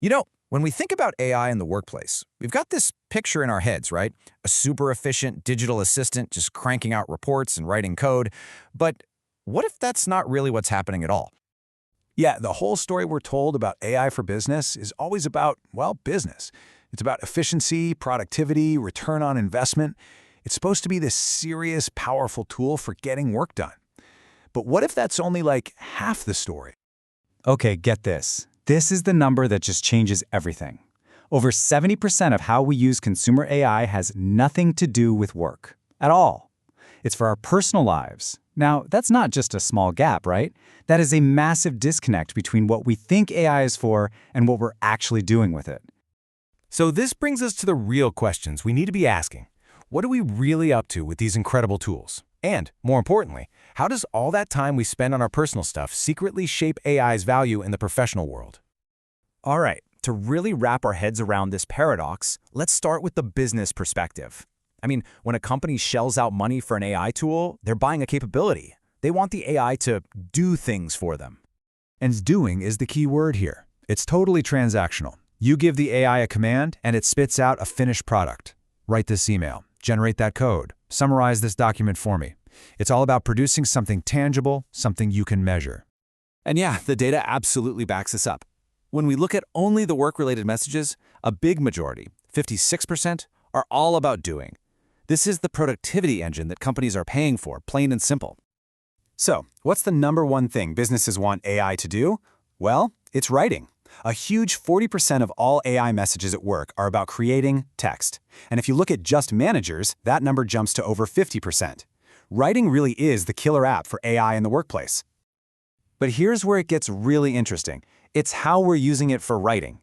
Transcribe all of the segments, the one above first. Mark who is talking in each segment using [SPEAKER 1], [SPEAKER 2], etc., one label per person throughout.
[SPEAKER 1] When we think about AI in the workplace, we've got this picture in our heads, right? A super efficient digital assistant just cranking out reports and writing code. But what if that's not really what's happening at all?
[SPEAKER 2] Yeah, the whole story we're told about AI for business is always about, well, business. It's about efficiency, productivity, return on investment. It's supposed to be this serious, powerful tool for getting work done. But what if that's only like half the story?
[SPEAKER 3] Okay, get this. This is the number that just changes everything. Over 70% of how we use consumer AI has nothing to do with work at all. It's for our personal lives. Now, that's not just a small gap, right? That is a massive disconnect between what we think AI is for and what we're actually doing with it.
[SPEAKER 4] So this brings us to the real questions we need to be asking. What are we really up to with these incredible tools? And, more importantly, how does all that time we spend on our personal stuff secretly shape AI's value in the professional world?
[SPEAKER 1] All right, to really wrap our heads around this paradox, let's start with the business perspective. When a company shells out money for an AI tool, they're buying a capability. They want the AI to do things for them.
[SPEAKER 2] And doing is the key word here. It's totally transactional. You give the AI a command, and it spits out a finished product. Write this email, generate that code, summarize this document for me. It's all about producing something tangible, something you can measure.
[SPEAKER 5] And yeah, the data absolutely backs this up. When we look at only the work-related messages, a big majority, 56%, are all about doing. This is the productivity engine that companies are paying for, plain and simple.
[SPEAKER 3] So, what's the number one thing businesses want AI to do? Well, it's writing. A huge 40% of all AI messages at work are about creating text. And if you look at just managers, that number jumps to over 50%. Writing really is the killer app for AI in the workplace. But here's where it gets really interesting. It's how we're using it for writing.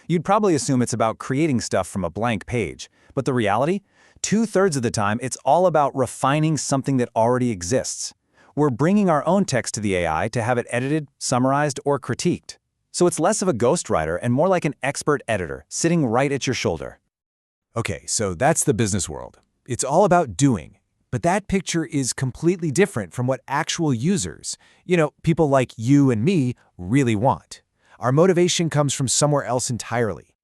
[SPEAKER 3] You'd probably assume it's about creating stuff from a blank page. But the reality? 2/3 of the time, it's all about refining something that already exists. We're bringing our own text to the AI to have it edited, summarized, or critiqued. So it's less of a ghostwriter and more like an expert editor sitting right at your shoulder.
[SPEAKER 2] Okay, so that's the business world. It's all about doing. But that picture is completely different from what actual users, people like you and me, really want. Our motivation comes from somewhere else entirely.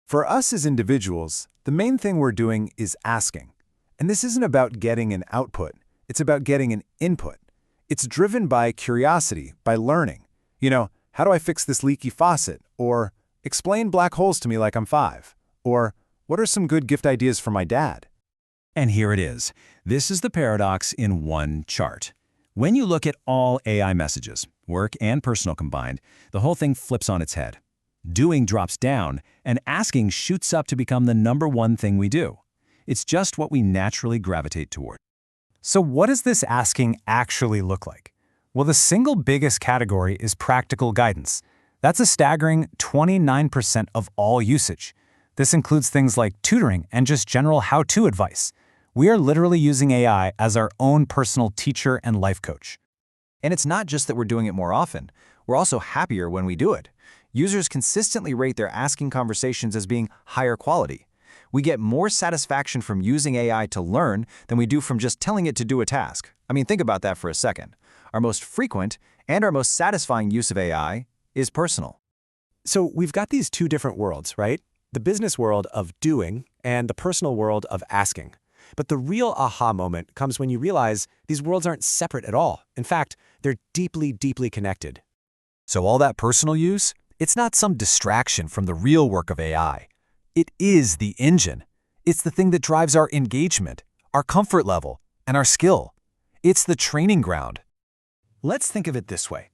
[SPEAKER 2] For us as individuals, the main thing we're doing is asking. And this isn't about getting an output. It's about getting an input. It's driven by curiosity, by learning. How do I fix this leaky faucet? Or explain black holes to me like I'm 5. Or what are some good gift ideas for my dad?
[SPEAKER 6] And here it is. This is the paradox in one chart. When you look at all AI messages, work and personal combined, the whole thing flips on its head. Doing drops down, and asking shoots up to become the number one thing we do. It's just what we naturally gravitate toward.
[SPEAKER 3] So what does this asking actually look like? Well, the single biggest category is practical guidance. That's a staggering 29% of all usage. This includes things like tutoring and just general how-to advice. We are literally using AI as our own personal teacher and life coach.
[SPEAKER 1] And it's not just that we're doing it more often. We're also happier when we do it. Users consistently rate their asking conversations as being higher quality. We get more satisfaction from using AI to learn than we do from just telling it to do a task. Think about that for a second. Our most frequent and our most satisfying use of AI is personal.
[SPEAKER 7] So we've got these two different worlds, right? The business world of doing and the personal world of asking. But the real aha moment comes when you realize these worlds aren't separate at all. In fact, they're deeply, deeply connected.
[SPEAKER 2] So all that personal use, it's not some distraction from the real work of AI. It is the engine. It's the thing that drives our engagement, our comfort level, and our skill. It's the training ground.
[SPEAKER 1] Let's think of it this way.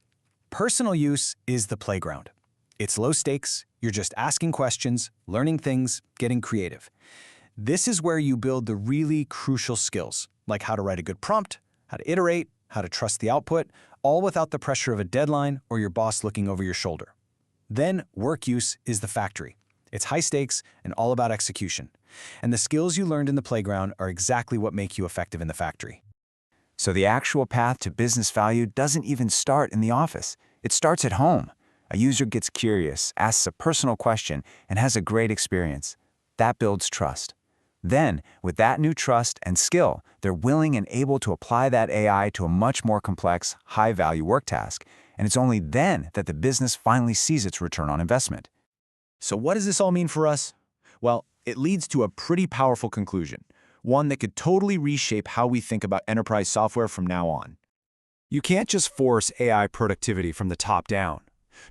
[SPEAKER 1] Personal use is the playground. It's low stakes, you're just asking questions, learning things, getting creative. This is where you build the really crucial skills, like how to write a good prompt, how to iterate, how to trust the output, all without the pressure of a deadline or your boss looking over your shoulder. Then work use is the factory. It's high stakes and all about execution. And the skills you learned in the playground are exactly what make you effective in the factory.
[SPEAKER 3] So the actual path to business value doesn't even start in the office. It starts at home. A user gets curious, asks a personal question, and has a great experience. That builds trust. Then, with that new trust and skill, they're willing and able to apply that AI to a much more complex, high-value work task. And it's only then that the business finally sees its return on investment. So what does this all mean for us? Well, it leads to a pretty powerful conclusion, one that could totally reshape how we think about enterprise software from now on. You can't just force AI productivity from the top down.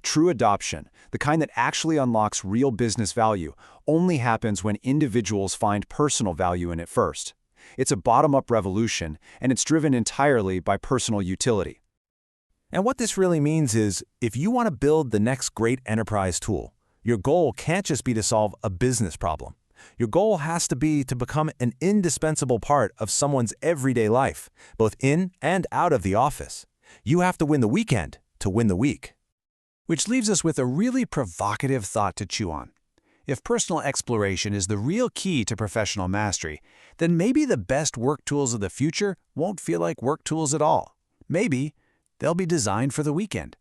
[SPEAKER 3] True adoption, the kind that actually unlocks real business value, only happens when individuals find personal value in it first. It's a bottom-up revolution, and it's driven entirely by personal utility.
[SPEAKER 4] And what this really means is, if you want to build the next great enterprise tool, your goal can't just be to solve a business problem. Your goal has to be to become an indispensable part of someone's everyday life, both in and out of the office. You have to win the weekend to win the week.
[SPEAKER 3] Which leaves us with a really provocative thought to chew on. If personal exploration is the real key to professional mastery, then maybe the best work tools of the future won't feel like work tools at all. Maybe they'll be designed for the weekend.